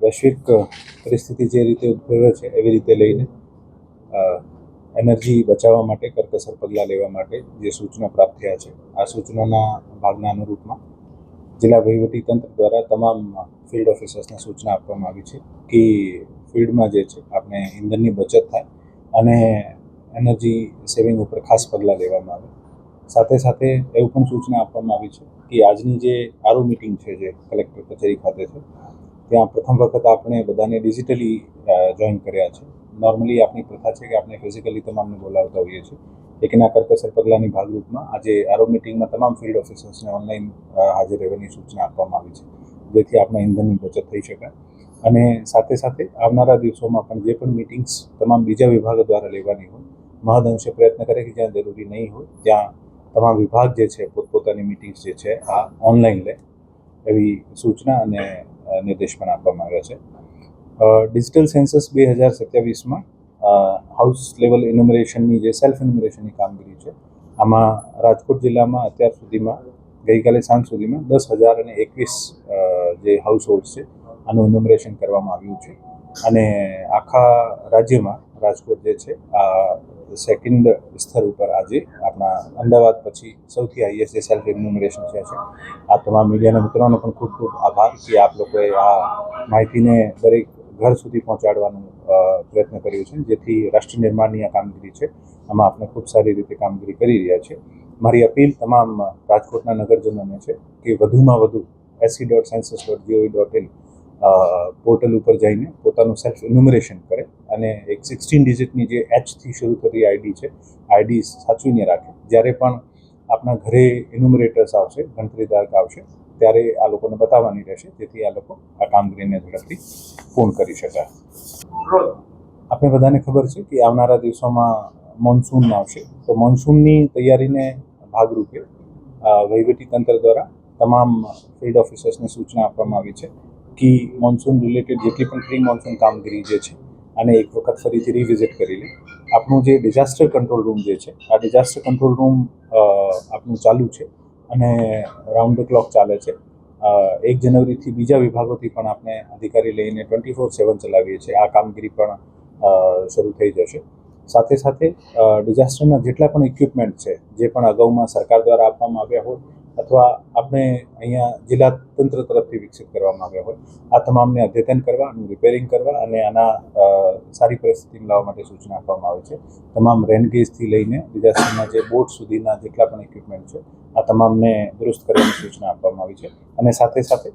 વૈશ્વિક પરિસ્થિતિ જે રીતે ઉદ્ભવે છે એવી રીતે લઈને એનર્જી બચાવવા માટે કરકસર પગલાં લેવા માટે જે સૂચના પ્રાપ્ત થયા છે આ સૂચનાના ભાગના અનુરૂપમાં જિલ્લા વહીવટીતંત્ર દ્વારા તમામ ફિલ્ડ ઓફિસર્સને સૂચના આપવામાં આવી છે કે ફિલ્ડમાં જે છે આપણે ઇંધણની બચત થાય અને એનર્જી સેવિંગ ઉપર ખાસ પગલાં લેવામાં આવે. સાથે સાથે એવું પણ સૂચના આપવામાં આવી છે કે આજની જે આરઓ મિટિંગ છે જે કલેક્ટર કચેરી ખાતે છે ત્યાં પ્રથમ વખત આપણે બધાને ડિજિટલી જોઈન કર્યા છે. નોર્મલી આપણી પ્રથા છે કે આપણે ફિઝિકલી તમામને બોલાવતા હોઈએ છીએ, લેકિન આ કરકસર પગલાંની ભાગરૂપમાં આજે આરઓ મિટિંગમાં તમામ ફિલ્ડ ઓફિસર્સને ઓનલાઈન હાજર રહેવાની સૂચના આપવામાં આવી છે, જેથી આપણે ઇંધણની બચત થઈ શકાય. અને સાથે સાથે આવનારા દિવસોમાં પણ જે પણ મિટિંગ્સ તમામ બીજા વિભાગો દ્વારા લેવાની હોય મહદઅંશે પ્રયત્ન કરે કે જ્યાં જરૂરી નહીં હોય ત્યાં તમામ વિભાગ જે છે પોતપોતાની મિટિંગ્સ જે છે આ ઓનલાઈન લે એવી સૂચના અને નિર્દેશ પણ આપવામાં આવ્યા છે. ડિજિટલ સેન્સસ 2027માં હાઉસ લેવલ ઇન્યુમરેશનની જે સેલ્ફ ઇન્યુમરેશનની કામગીરી છે આમાં રાજકોટ જિલ્લામાં અત્યાર સુધીમાં ગઈકાલે સાંજ સુધીમાં 10,021 જે હાઉસ હોલ્ડ છે આનું ઇન્યુમરેશન કરવામાં આવ્યું છે. અને આખા રાજ્યમાં રાજકોટ જે છે આ સેકન્ડ સ્તર ઉપર આજે આપણા અમદાવાદ પછી સૌથી હાઈએસ્ટ જે સેલ્ફ ઇન્યુમરેશન છે. આ તમામ મીડિયાના મિત્રોનો પણ ખૂબ ખૂબ આભાર કે આપ લોકોએ આ માહિતીને દરેક ઘર સુધી પહોંચાડવાનું પ્રયત્ન કર્યું છે, જેથી રાષ્ટ્ર નિર્માણની આ કામગીરી છે આમાં આપણે ખૂબ સારી રીતે કામગીરી કરી રહ્યા છે. મારી અપીલ તમામ રાજકોટના નગરજનોને છે કે વધુમાં વધુ se.census.gov.in પોર્ટલ ઉપર જઈને પોતાનું સેલ્ફ ઇન્યુમરેશન કરે અને એક 16 ડિજિટની જે એચથી શરૂ થતી આઈડી છે આઈડી સાચવીને રાખે. જ્યારે પણ આપણા ઘરે ઇન્યુમરેટર્સ આવશે, ગણતરીદારક આવશે, ત્યારે આ લોકોને બતાવવાની રહેશે, જેથી આ લોકો આ કામગીરીને ઝડપથી પૂર્ણ કરી શકાય. આપણે બધાને ખબર છે કે આવનારા દિવસોમાં મોન્સૂન આવશે, તો મોન્સૂનની તૈયારીને ભાગરૂપે વહીવટીતંત્ર દ્વારા તમામ ફિલ્ડ ઓફિસર્સને સૂચના આપવામાં આવી છે કે મોન્સૂન રિલેટેડ જેટલી પણ પ્રી મોન્સૂન કામગીરી જે છે આને એક વખત ફરીથી રિવિઝિટ કરી લે. આપણું જે ડિઝાસ્ટર કંટ્રોલ રૂમ જે છે આ ડિઝાસ્ટર કંટ્રોલ રૂમ આપણું ચાલુ છે અને રાઉન્ડ ધ ક્લોક ચાલે છે. 1 જાન્યુઆરીથી બીજા વિભાગોથી પણ આપણે અધિકારી લઈને 24/7 ચલાવીએ છીએ. આ કામગીરી પણ શરૂ થઈ જશે. સાથે સાથે ડિઝાસ્ટરના જેટલા પણ ઇક્વિપમેન્ટ છે જે પણ અગાઉમાં સરકાર દ્વારા આપવામાં આવ્યા હોય અથવા આપણે અહીંયા જિલ્લા તંત્ર તરફથી વિકસિત કરવામાં આવ્યા હોય આ તમામને અદ્યતન કરવા અને રિપેરિંગ કરવા અને આના સારી પરિસ્થિતિમાં લાવવા માટે સૂચના આપવામાં આવે છે. તમામ રેનગેજથી લઈને ડિઝાસ્ટરના જે બોટ સુધીના જેટલા પણ ઇક્વિપમેન્ટ છે આ તમામને દુરુસ્ત કરવાની સૂચના આપવામાં આવી છે. અને સાથે સાથે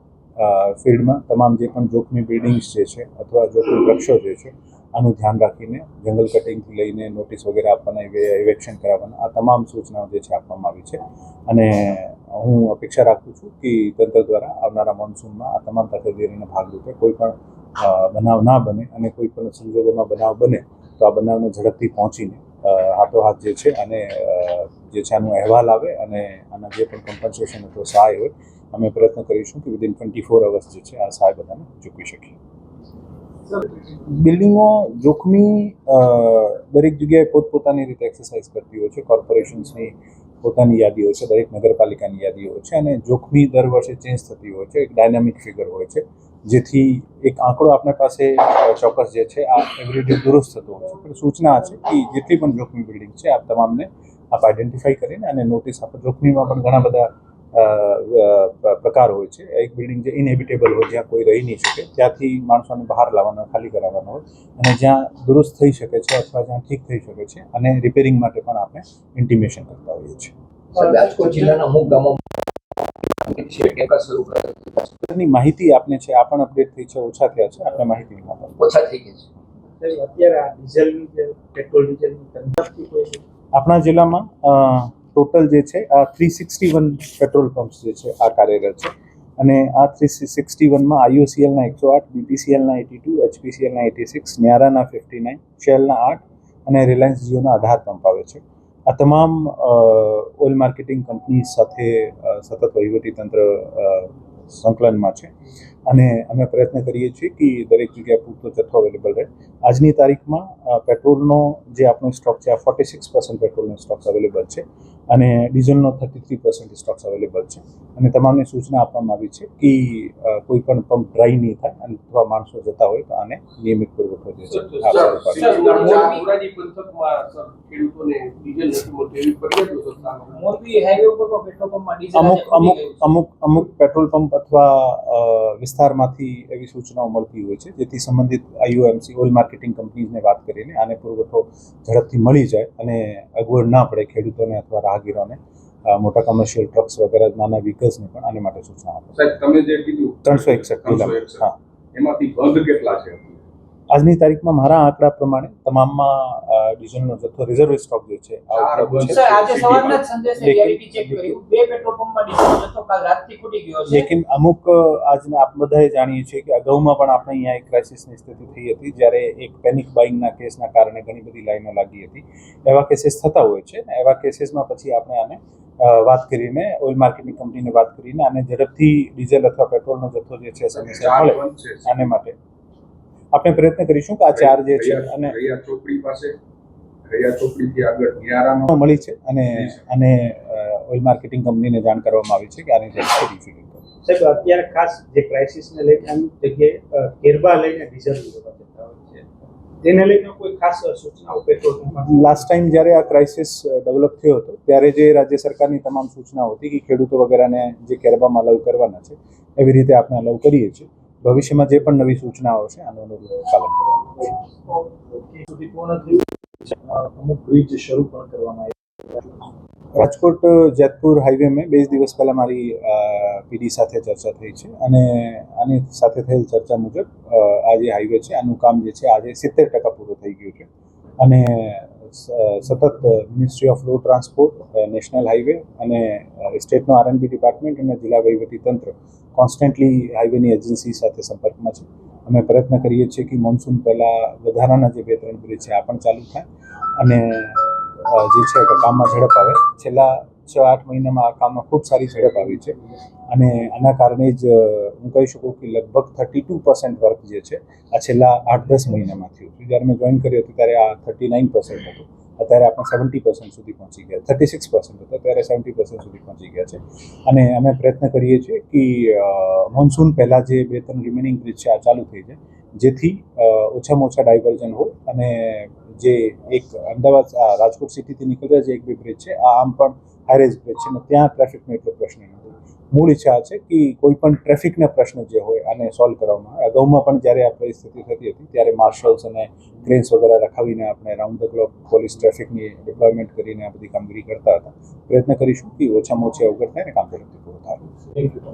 ફિલ્ડમાં તમામ જે પણ જોખમી બિલ્ડિંગ્સ જે છે અથવા જોખમી વૃક્ષો જે છે આનું ધ્યાન રાખીને જંગલ કટિંગથી લઈને નોટિસ વગેરે આપવાના, ઇવેક્શન કરાવવાના આ તમામ સૂચનાઓ જે છે આપવામાં આવી છે. અને હું અપેક્ષા રાખું છું કે તંત્ર દ્વારા આવનારા મોન્સૂનમાં આ તમામ તકેદારીના ભાગરૂપે કોઈ પણ બનાવ ના બને અને કોઈ પણ સંજોગોમાં બનાવ બને તો આ બનાવને ઝડપથી પહોંચીને હાથોહાથ જે છે અને જે છે આનો અહેવાલ આવે અને આના જે પણ કમ્પન્સેશન અથવા સહાય હોય અમે પ્રયત્ન કરીશું કે વિધિન 24 અવર્સ જે છે આ સહાય બધાને ચૂકવી શકીએ. બિલ્ડિંગો જોખમી દરેક જગ્યાએ પોતપોતાની રીતે એક્સરસાઇઝ કરતી હોય છે. કોર્પોરેશન્સની પોતાની યાદીઓ છે, દરેક નગરપાલિકાની યાદીઓ છે અને જોખમી દર વર્ષે ચેન્જ થતી હોય છે. એક ડાયનામિક ફિગર હોય છે, જેથી એક આંકડો આપણા પાસે ચોક્કસ જે છે આ એવરીડે દુરુસ્ત થતો હોય છે. પણ સૂચના છે કે જેટલી પણ જોખમી બિલ્ડિંગ છે આપ તમામને આપ આઈડેન્ટિફાઈ કરીને અને નોટિસ આપો. જોખમીમાં પણ ઘણા બધા પ્રકાર હોય છે. એક બિલ્ડિંગ જે ઇનહેબિટેબલ હોય, જ્યાં કોઈ રહી નહીં શકે, ત્યાંથી માણસોને બહાર લાવવાના, ખાલી કરાવવાના હોય અને જ્યાં દુરુસ્ત થઈ શકે છે અથવા જ્યાં ઠીક થઈ શકે છે અને રિપેરિંગ માટે પણ આપણે ઇન્ટિમેશન કરતા હોઈએ છીએ. રાજકોટ જિલ્લાના અમુક ગામોમાં માહિતી આપને છે આ પણ અપડેટ થઈ છે, ઓછા થયા છે, આપણે માહિતી ઓછા થઈ ગયા છે. અત્યારે ડીઝલ પેટ્રોલ ડીઝલની આપણા જિલ્લામાં ટોટલ જે છે આ 361 પેટ્રોલ પંપ્સ જે છે આ કાર્યરત છે અને આ 361માં IOCLના 108, BPCLના 82, HPCLના 86, ન્યારાના 59, શેલના 8 અને રિલાયન્સ જીઓના 18 પંપ આવે છે. આ તમામ ઓઇલ માર્કેટિંગ કંપની સાથે સતત વહીવટીતંત્ર સંકલનમાં છે અને અમે પ્રયત્ન કરીએ છીએ કે દરેક જગ્યાએ પૂરતો જથ્થો અવેલેબલ રહે. આજની તારીખમાં પેટ્રોલનો જે આપણો સ્ટોક છે આ 46% પેટ્રોલનો સ્ટોક અવેલેબલ છે અને ડીઝલનો 33% સ્ટોક્સ અવેલેબલ છે. અને તમામને સૂચના આપવામાં આવી છે કે કોઈ પણ પંપ ડ્રાય નહીં થાય અને અથવા માણસો જતા હોય તો આને નિયમિત પુરવઠો જે છે આ પૂરો પાડે. મોરબી પંથકમાં સર ખેડૂતોને ડીઝલ નથી મળતું એવી ફરિયાદો સર મોરબી હાઈવે ઉપર પણ પેટ્રોલ પંપમાં ડીઝલ અમુક પેટ્રોલ પંપ અથવા વિસ્તારમાંથી એવી સૂચનાઓ મળતી હોય છે જેથી સંબંધિત IOMC ઓઇલ માર્કેટિંગ કંપનીઝને વાત કરીને આને પુરવઠો ઝડપથી મળી જાય અને અગવડ ના પડે ખેડૂતોને અથવા રાહગીરોને. મોટા કમર્શિયલ ટ્રક્સ વગેરે નાના વ્હીકલ્સને પણ આને માટે સૂચના આપે. સાહેબ તમે જે કીધું 361 હા, એમાંથી બંધ કેટલા છે? આજની તારીખમાં મારા આંકડા પ્રમાણે તમામમાં ડીઝલનો જથ્થો રિઝર્વ સ્ટોક જે છે આ ઉપલબ્ધ છે. સર આજે સવારના જ સંદેશે રિયાલિટી ચેક કર્યું 2 પેટ્રોલ પંપમાં ડીઝલનો જથ્થો કાલ રાતથી ખૂટી ગયો છે. લેકિન અમુક આજના આપ બધાએ જાણીએ છીએ કે અગાઉમાં પણ આપણે અહીંયા એક ક્રાઇસિસની સ્થિતિ થઈ હતી જ્યારે એક પેનિક બાઇંગના કેસના કારણે ઘણી બધી લાઈનો લાગી હતી. એવા કેસીસ થતા હોય છે. એવા કેસીસમાં પછી આપણે આને વાત કરીને ઓઇલ માર્કેટિંગ કંપનીને વાત કરીને આને ઝડપથી ડીઝલ અથવા પેટ્રોલનો જથ્થો જે છે સમયસર મળે આને માટે આપણે પ્રયત્ન કરીશું કે આ ચાર જે છે અને રૈયા ચોકડી પાસે રૈયા ચોકડીથી આગળ નિયારાનો મળી છે અને ઓઇલ માર્કેટિંગ કંપનીને જાણ કરવામાં આવી છે કે આની ઝડપથી રિફિલિંગ કરો. સાહેબ અત્યારે ખાસ જે ક્રાઇસિસને લઈને અમુક જગ્યાએ કેરબા લઈને ડીઝલ લેવા જતા હોય છે તેને લઈને કોઈ ખાસ સૂચનાઓ પેટ્રોલ પંપમાં લાસ્ટ ટાઈમ જ્યારે આ ક્રાઇસિસ ડેવલપ થયો હતો ત્યારે જે રાજ્ય સરકારની તમામ સૂચનાઓ હતી કે ખેડૂતો વગેરેને જે કેરબામાં અલાઉ કરવાના છે એવી રીતે આપણે અલાઉ કરીએ છીએ. ભવિષ્યમાં જે પણ નવી સૂચનાઓ છે આનું અનુરૂપ પાલન કરવાનું સુધી પૂર્ણ થયું. અમુક બ્રિજ શરૂ પણ કરવામાં આવ્યા. રાજકોટ જેતપુર હાઈવે મેં 2 દિવસ પહેલાં મારી PD સાથે ચર્ચા થઈ છે અને આની સાથે થયેલ ચર્ચા મુજબ આ જે હાઈવે છે આનું કામ જે છે આજે 70% પૂરું થઈ ગયું છે અને સતત ministry off road transport, national highway અને સ્ટેટનો R&B ડિપાર્ટમેન્ટ અને જિલ્લા વહીવટી તંત્ર કોન્સ્ટન્ટલી હાઈવેની એજન્સી સાથે સંપર્કમાં છે. અમે પ્રયત્ન કરીએ છીએ કે મોન્સૂન પહેલાં વધારાના જે 2-3 બ્રિજ છે આ પણ ચાલુ થાય અને જે છે કે કામમાં ઝડપ આવે. છેલ્લા 6-8 મહિનામાં આ કામમાં ખૂબ સારી ઝડપ આવી છે અને આના કારણે જ હું કહી શકું કે લગભગ 32% વર્ક જે છે આ છેલ્લા 8-10 મહિનામાં થયું છે. જ્યારે મેં જોઈન કર્યું હતું ત્યારે આ 39% હતું. અત્યારે આપણે 70% સુધી પહોંચી ગયા. 36% હતો ત્યારે 70% સુધી પહોંચી ગયા છે અને અમે પ્રયત્ન કરીએ છીએ કે મોન્સૂન પહેલાં જે 2-3 રિમેનિંગ બ્રિજ છે આ ચાલુ થઈ જાય જેથી ઓછામાં ઓછા ડાયવર્ઝન હોય અને જે એક અમદાવાદ રાજકોટ સિટીથી નીકળતા જે 1-2 બ્રિજ છે આ આમ પણ હાઈરેજ બ્રિજ છે અને ત્યાં ટ્રાફિકનો એટલો પ્રશ્ન નથી. મૂળ ઈચ્છા છે કે કોઈ પણ ટ્રાફિકના પ્રશ્ન જે હોય આને સોલ્વ કરવામાં આવે. અગાઉમાં પણ જ્યારે આ પરિસ્થિતિ થતી હતી ત્યારે માર્શલ્સ અને ક્રેન્સ વગેરે રખાવીને આપણે રાઉન્ડ ધ ક્લોક પોલીસ ટ્રાફિકની ડિપ્લોયમેન્ટ કરીને આ બધી કામગીરી કરતા હતા. પ્રયત્ન કરીશું કે ઓછામાં ઓછી અવગત થાય ને કામ ઝડપથી પૂરું થાય. Thank you.